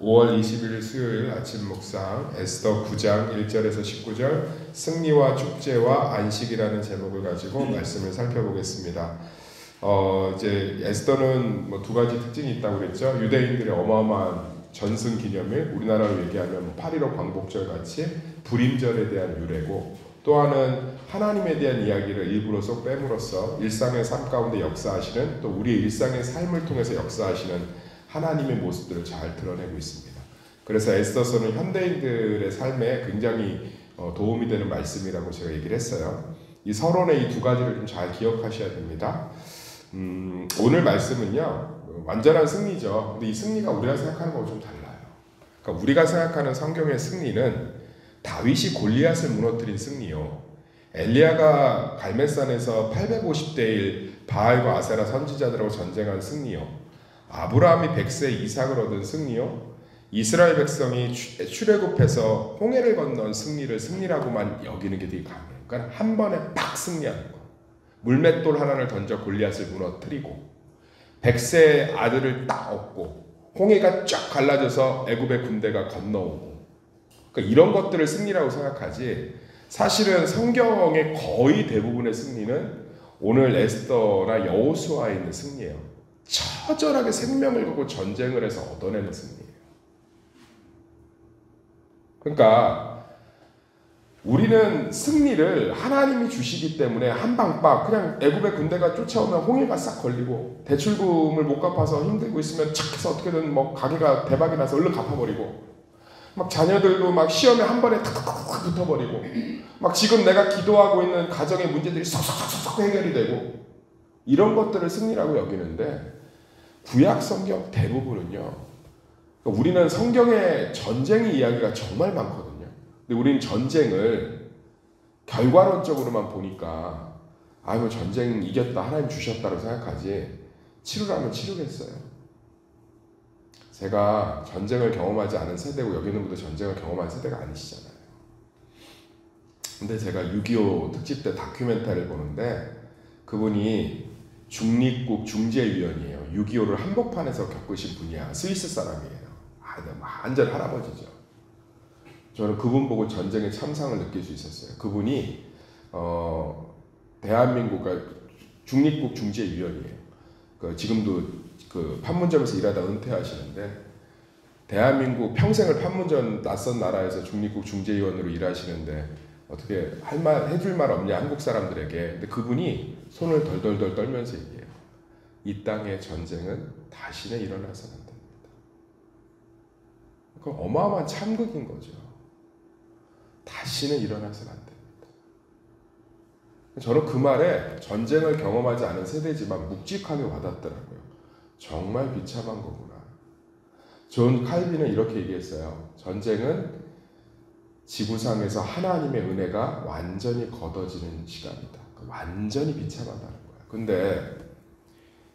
5월 20일 수요일 아침 묵상 에스더 9장 1절에서 19절 승리와 축제와 안식이라는 제목을 가지고 말씀을 살펴보겠습니다. 이제 에스더는 뭐 두 가지 특징이 있다고 그랬죠. 유대인들의 어마어마한 전승 기념일, 우리나라로 얘기하면 8.15 광복절 같이 불임절에 대한 유래고, 또 하나는 하나님에 대한 이야기를 일부러 쏙 빼므로써 일상의 삶 가운데 역사하시는, 또 우리의 일상의 삶을 통해서 역사하시는 하나님의 모습들을 잘 드러내고 있습니다. 그래서 에스더서는 현대인들의 삶에 굉장히 도움이 되는 말씀이라고 제가 얘기를 했어요. 이 서론의 이 두 가지를 좀 잘 기억하셔야 됩니다. 오늘 말씀은요, 완전한 승리죠. 근데 이 승리가 우리가 생각하는 거하고 좀 달라요. 그러니까 우리가 생각하는 성경의 승리는 다윗이 골리앗을 무너뜨린 승리요, 엘리야가 갈멜산에서 850대 1 바알과 아세라 선지자들하고 전쟁한 승리요, 아브라함이 100세 이삭을 얻은 승리요, 이스라엘 백성이 출애굽해서 홍해를 건넌 승리를 승리라고만 여기는 게 되게 강해요. 그러니까 한 번에 팍 승리하는 거. 물맷돌 하나를 던져 골리앗을 무너뜨리고 100세 아들을 딱 얻고 홍해가 쫙 갈라져서 애굽의 군대가 건너오고, 그러니까 이런 것들을 승리라고 생각하지, 사실은 성경의 거의 대부분의 승리는 오늘 에스더나 여호수아에 있는 승리예요. 처절하게 생명을 걸고 전쟁을 해서 얻어내는 승리예요. 그러니까 우리는 승리를 하나님이 주시기 때문에 한방빡 그냥 애굽의 군대가 쫓아오면 홍해가 싹 걸리고 대출금을 못 갚아서 힘들고 있으면 착 해서 어떻게든 뭐 가게가 대박이 나서 얼른 갚아버리고, 막 자녀들도 막 시험에 한 번에 탁탁탁 붙어버리고, 막 지금 내가 기도하고 있는 가정의 문제들이 쏙쏙쏙쏙 해결이 되고, 이런 것들을 승리라고 여기는데, 구약 성경 대부분은요, 우리는 성경에 전쟁의 이야기가 정말 많거든요. 근데 우리는 전쟁을 결과론적으로만 보니까 뭐 전쟁 이겼다, 하나님 주셨다고 생각하지, 치루라면 치루겠어요. 제가 전쟁을 경험하지 않은 세대고 여기는 분도 전쟁을 경험한 세대가 아니시잖아요. 근데 제가 6.25 특집 때 다큐멘터리를 보는데, 그분이 중립국 중재위원이에요. 6.25를 한복판에서 겪으신 분이야. 스위스 사람이에요. 완전 할아버지죠. 저는 그분 보고 전쟁의 참상을 느낄 수 있었어요. 그분이 대한민국 중립국 중재위원이에요. 지금도 그 판문점에서 일하다 은퇴하시는데, 대한민국 평생을 판문점 낯선 나라에서 중립국 중재위원으로 일하시는데 어떻게 해줄 말 없냐 한국 사람들에게. 근데 그분이 손을 덜덜덜 떨면서 얘기해요. 이 땅의 전쟁은 다시는 일어나서는 안 됩니다. 그건 어마어마한 참극인 거죠. 다시는 일어나서는 안 됩니다. 저는 그 말에 전쟁을 경험하지 않은 세대지만 묵직하게 와닿더라고요. 정말 비참한 거구나. 존 칼빈은 이렇게 얘기했어요. 전쟁은 지구상에서 하나님의 은혜가 완전히 걷어지는 시간이다. 완전히 비참하다는 거야. 근데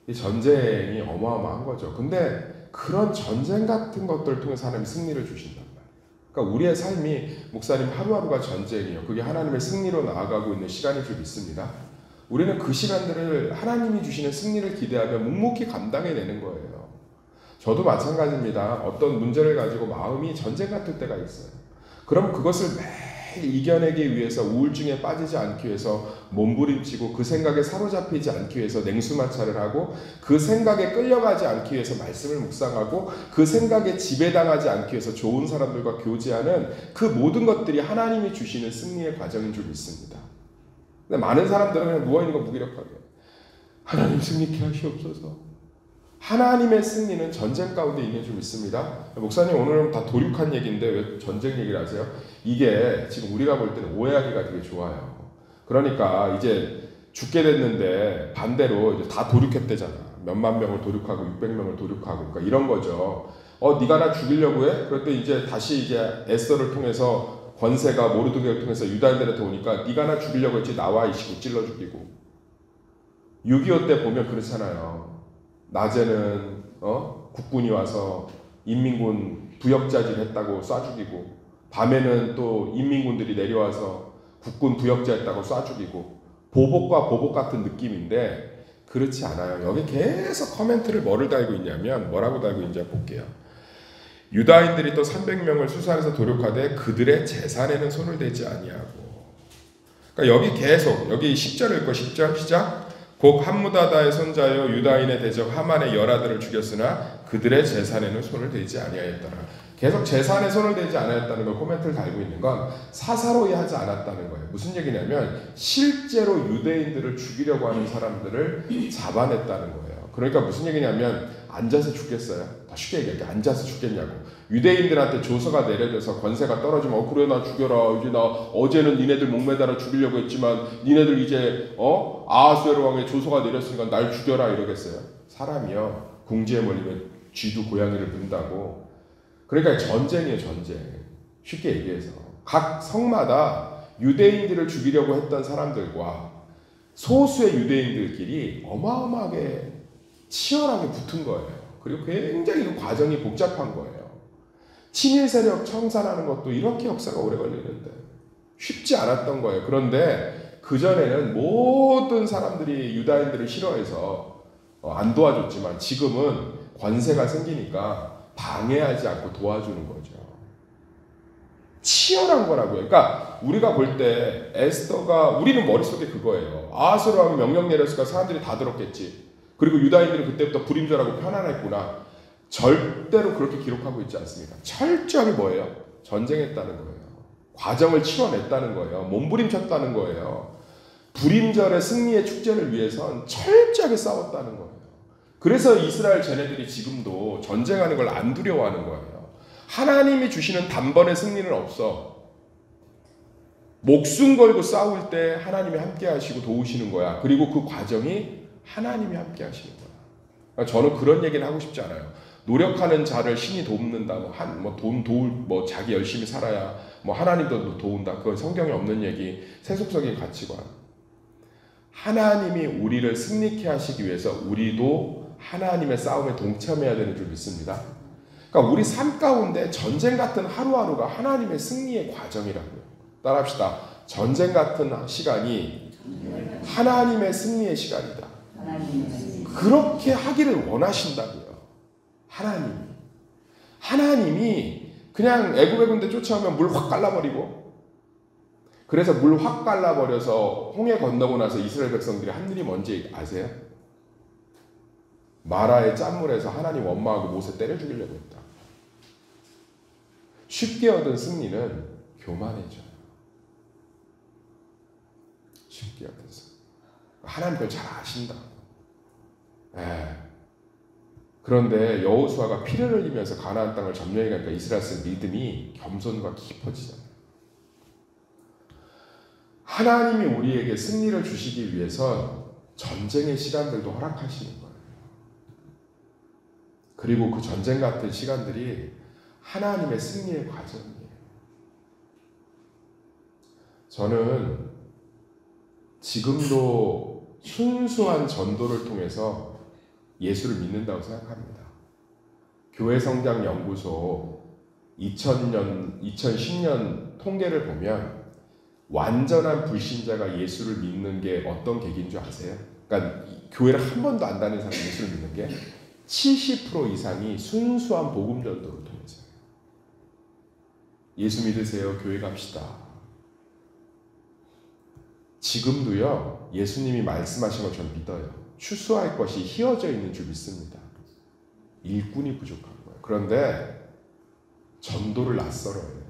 이 전쟁이 어마어마한 거죠. 근데 그런 전쟁 같은 것들을 통해서 하나님이 승리를 주신단 말이에요. 그러니까 우리의 삶이, 목사님 하루하루가 전쟁이에요. 그게 하나님의 승리로 나아가고 있는 시간일 줄 믿습니다. 우리는 그 시간들을 하나님이 주시는 승리를 기대하며 묵묵히 감당해내는 거예요. 저도 마찬가지입니다. 어떤 문제를 가지고 마음이 전쟁 같을 때가 있어요. 그럼 그것을 매일 이겨내기 위해서, 우울증에 빠지지 않기 위해서 몸부림치고, 그 생각에 사로잡히지 않기 위해서 냉수마찰을 하고, 그 생각에 끌려가지 않기 위해서 말씀을 묵상하고, 그 생각에 지배당하지 않기 위해서 좋은 사람들과 교제하는 그 모든 것들이 하나님이 주시는 승리의 과정인 줄 믿습니다. 근데 많은 사람들은 그냥 누워있는 거 무기력하게, 하나님 승리케 하시옵소서. 하나님의 승리는 전쟁 가운데 있는 줄 믿습니다. 목사님 오늘은 다 도륙한 얘기인데 왜 전쟁 얘기를 하세요? 이게 지금 우리가 볼 때는 오해하기가 되게 좋아요. 그러니까 이제 죽게 됐는데 반대로 이제 다 도륙했대잖아. 몇만 명을 도륙하고 600명을 도륙하고, 그러니까 이런 거죠. 네가 나 죽이려고 해? 그럴 때 이제 다시 이제 에스더를 통해서 권세가 모르드게를 통해서 유다인들한테 오니까 네가 나 죽이려고 했지, 나와 이시고 찔러 죽이고. 6.25 때 보면 그렇잖아요. 낮에는 국군이 와서 인민군 부역자질 했다고 쏴 죽이고, 밤에는 또 인민군들이 내려와서 국군 부역자했다고 쏴 죽이고, 보복과 보복 같은 느낌인데 그렇지 않아요. 여기 계속 커멘트를 뭐를 달고 있냐면, 뭐라고 달고 있는지 볼게요. 유다인들이 또 300명을 수사해서 도륙하되 그들의 재산에는 손을 대지 아니하고. 그러니까 여기 계속 여기 10절 읽고 10절 시작. 곧 함무다다의 손자여 유다인의 대적 하만의 열아들을 죽였으나 그들의 재산에는 손을 대지 아니하였더라. 계속 재산에 손을 대지 않았다는 걸 코멘트를 달고 있는 건 사사로이 하지 않았다는 거예요. 무슨 얘기냐면 실제로 유대인들을 죽이려고 하는 사람들을 잡아냈다는 거예요. 그러니까 무슨 얘기냐면 앉아서 죽겠어요? 더 쉽게 얘기할게. 앉아서 죽겠냐고. 유대인들한테 조서가 내려져서 권세가 떨어지면 그래 나 죽여라. 이제 나 어제는 니네들 목매달아 죽이려고 했지만 니네들 이제 아하수에로 왕의 조서가 내렸으니까 날 죽여라 이러겠어요? 사람이요. 궁지에 몰리면 쥐도 고양이를 문다고. 그러니까 전쟁이에요. 전쟁. 쉽게 얘기해서 각 성마다 유대인들을 죽이려고 했던 사람들과 소수의 유대인들끼리 어마어마하게 치열하게 붙은 거예요. 그리고 굉장히 그 과정이 복잡한 거예요. 친일 세력 청산하는 것도 이렇게 역사가 오래 걸리는데 쉽지 않았던 거예요. 그런데 그전에는 모든 사람들이 유다인들을 싫어해서 안 도와줬지만 지금은 권세가 생기니까 방해하지 않고 도와주는 거죠. 치열한 거라고요. 그러니까 우리가 볼 때 에스더가 우리는 머릿속에 그거예요. 아하수에로 왕이 명령 내렸으니까 사람들이 다 들었겠지. 그리고 유다인들은 그때부터 불임절하고 편안했구나. 절대로 그렇게 기록하고 있지 않습니다. 철저하게 뭐예요? 전쟁했다는 거예요. 과정을 치러냈다는 거예요. 몸부림쳤다는 거예요. 불임절의 승리의 축제를 위해선 철저하게 싸웠다는 거예요. 그래서 이스라엘 쟤네들이 지금도 전쟁하는 걸 안 두려워하는 거예요. 하나님이 주시는 단번의 승리는 없어. 목숨 걸고 싸울 때 하나님이 함께 하시고 도우시는 거야. 그리고 그 과정이 하나님이 함께 하시는 거야. 그러니까 저는 그런 얘기는 하고 싶지 않아요. 노력하는 자를 신이 돕는다. 돈 도울, 자기 열심히 살아야 하나님도 도운다. 그건 성경에 없는 얘기, 세속적인 가치관. 하나님이 우리를 승리케 하시기 위해서 우리도 하나님의 싸움에 동참해야 되는 줄 믿습니다. 그러니까 우리 삶 가운데 전쟁 같은 하루하루가 하나님의 승리의 과정이라고요. 따라합시다. 전쟁 같은 시간이 하나님의 승리의 시간이다. 그렇게 하기를 원하신다고요. 하나님이 그냥 애굽의 군대 쫓아오면 물 확 갈라버리고, 그래서 물 확 갈라버려서 홍해 건너고 나서 이스라엘 백성들이 한 일이 뭔지 아세요? 마라의 짠물에서 하나님 원망하고 모세 때려 죽이려고 했다. 쉽게 얻은 승리는 교만해져요. 쉽게 얻은 승리. 하나님 그걸 잘 아신다. 그런데 여호수아가 피를 흘리면서 가나안 땅을 점령해 가니까 이스라엘 믿음이 겸손과 깊어지잖아요. 하나님이 우리에게 승리를 주시기 위해서 전쟁의 시간들도 허락하시는 거예요. 그리고 그 전쟁 같은 시간들이 하나님의 승리의 과정이에요. 저는 지금도 순수한 전도를 통해서 예수를 믿는다고 생각합니다. 교회성장연구소 2010년 통계를 보면 완전한 불신자가 예수를 믿는 게 어떤 계기인 줄 아세요? 그러니까 교회를 한 번도 안 다니는 사람이 예수를 믿는 게 70% 이상이 순수한 복음 전도를 통해서요. 예수 믿으세요. 교회 갑시다. 지금도요. 예수님이 말씀하신 걸 저는 믿어요. 추수할 것이 휘어져 있는 줄 믿습니다. 일꾼이 부족한 거예요. 그런데 전도를 낯설어해요.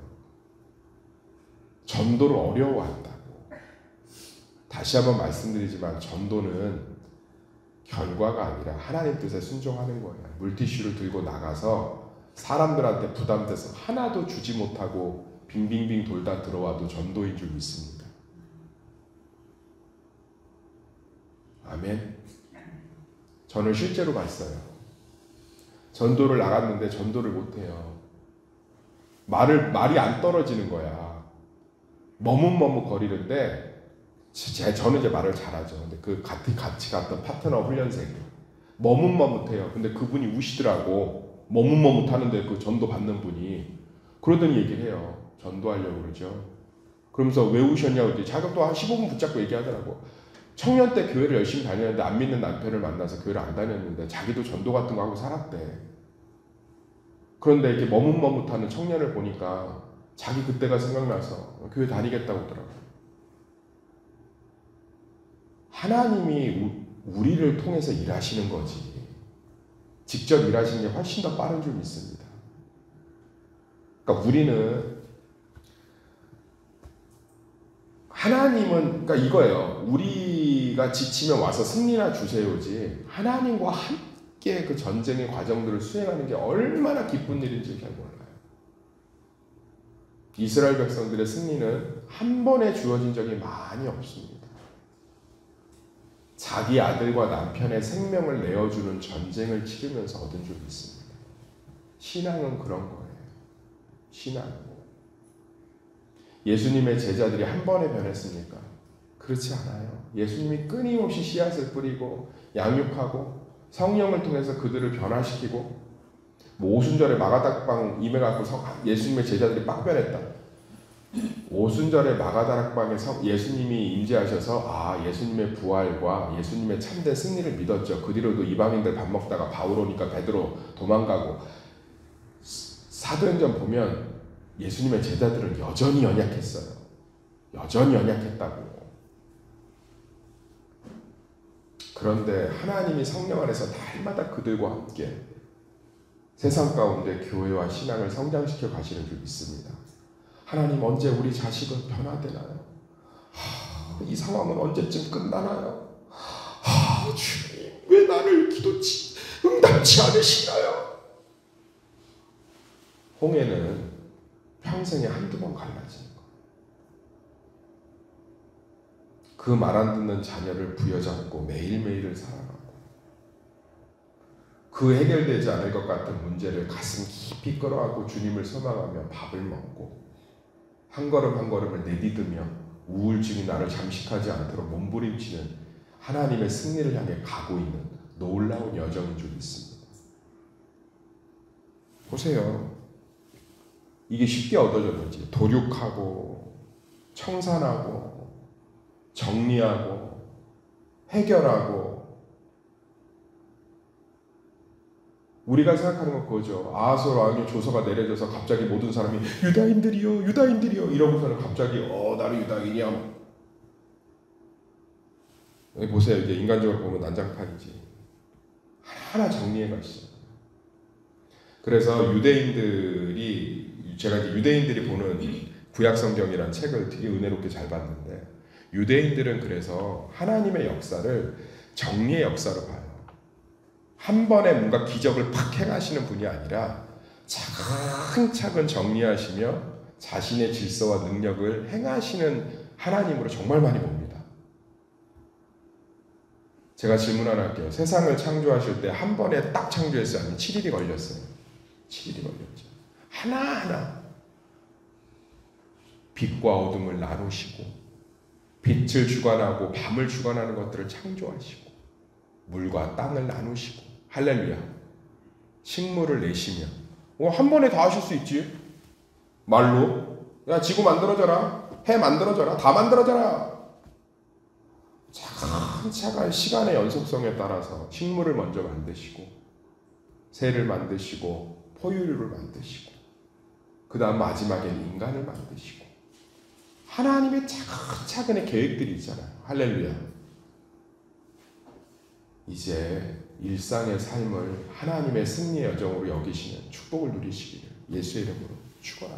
전도를 어려워한다고. 다시 한번 말씀드리지만 전도는 결과가 아니라 하나님 뜻에 순종하는 거예요. 물티슈를 들고 나가서 사람들한테 부담돼서 하나도 주지 못하고 빙빙빙 돌다 들어와도 전도인 줄 믿습니다. 아멘. 저는 실제로 봤어요. 전도를 나갔는데 전도를 못해요. 말이 안 떨어지는 거야. 머뭇머뭇 거리는데 저는 이제 말을 잘하죠. 근데 그 같이 갔던 파트너 훈련생 머뭇머뭇해요. 근데 그분이 우시더라고. 머뭇머뭇하는데 그 전도 받는 분이 그러더니 얘기를 해요. 전도하려고 그러죠. 그러면서 왜 우셨냐고 했더니 자기도 한 15분 붙잡고 얘기하더라고. 청년 때 교회를 열심히 다녔는데 안 믿는 남편을 만나서 교회를 안 다녔는데 자기도 전도 같은 거 하고 살았대. 그런데 이렇게 머뭇머뭇하는 청년을 보니까 자기 그때가 생각나서 교회 다니겠다고 하더라고요. 하나님이 우리를 통해서 일하시는 거지. 직접 일하시는 게 훨씬 더 빠른 줄 믿습니다. 그러니까 우리는 하나님은 그러니까 이거예요. 우리가 지치면 와서 승리나 주세요지. 하나님과 함께 그 전쟁의 과정들을 수행하는 게 얼마나 기쁜 일인지 잘 몰라요. 이스라엘 백성들의 승리는 한 번에 주어진 적이 많이 없습니다. 자기 아들과 남편의 생명을 내어주는 전쟁을 치르면서 얻은 줄 믿습니다. 신앙은 그런 거예요. 신앙은. 예수님의 제자들이 한 번에 변했습니까? 그렇지 않아요. 예수님이 끊임없이 씨앗을 뿌리고 양육하고 성령을 통해서 그들을 변화시키고 오순절에 마가다락방 임해갖고 예수님의 제자들이 빡 변했다. 오순절에 마가다락방에 예수님이 임재하셔서 예수님의 부활과 예수님의 참된 승리를 믿었죠. 그 뒤로도 이방인들 밥 먹다가 바울 오니까 베드로 도망가고 사도행전 보면 예수님의 제자들은 여전히 연약했어요. 여전히 연약했다고. 그런데 하나님이 성령 안에서 날마다 그들과 함께 세상 가운데 교회와 신앙을 성장시켜 가시는 줄 믿습니다. 하나님 언제 우리 자식은 변화되나요? 이 상황은 언제쯤 끝나나요? 주님 왜 나를 기도치 응답치 않으시나요? 홍해는 평생에 한두 번 갈라지는 거. 그 말 안 듣는 자녀를 부여잡고 매일매일을 살아가고 그 해결되지 않을 것 같은 문제를 가슴 깊이 끌어안고 주님을 소망하며 밥을 먹고 한 걸음 한 걸음을 내디디며 우울증이 나를 잠식하지 않도록 몸부림치는 하나님의 승리를 향해 가고 있는 놀라운 여정인 줄 믿습니다. 보세요. 이게 쉽게 얻어졌는지 도륙하고 청산하고 정리하고 해결하고 우리가 생각하는 건 그거죠. 아하솔 왕의 조서가 내려져서 갑자기 모든 사람이 유다인들이요 이러고서는 갑자기 나를 유다인이야. 여기 보세요. 이제 인간적으로 보면 난장판이지. 하나 정리해 가시죠. 그래서 제가 이제 유대인들이 보는 구약 성경이라는 책을 되게 은혜롭게 잘 봤는데 유대인들은 그래서 하나님의 역사를 정리의 역사로 봐요. 한 번에 뭔가 기적을 팍 행하시는 분이 아니라 차근차근 정리하시며 자신의 질서와 능력을 행하시는 하나님으로 정말 많이 봅니다. 제가 질문 하나 할게요. 세상을 창조하실 때 한 번에 딱 창조했어요? 아니면 7일이 걸렸어요? 7일이 걸렸죠. 하나하나 빛과 어둠을 나누시고 빛을 주관하고 밤을 주관하는 것들을 창조하시고 물과 땅을 나누시고 할렐루야. 식물을 내시며 한 번에 다 하실 수 있지. 말로 야 지구 만들어져라. 해 만들어져라. 다 만들어져라. 차근차근 시간의 연속성에 따라서 식물을 먼저 만드시고 새를 만드시고 포유류를 만드시고 그 다음 마지막엔 인간을 만드시고 하나님의 차근차근의 계획들이 있잖아요. 할렐루야. 이제 일상의 삶을 하나님의 승리의 여정으로 여기시는 축복을 누리시기를 예수의 이름으로 축원합니다.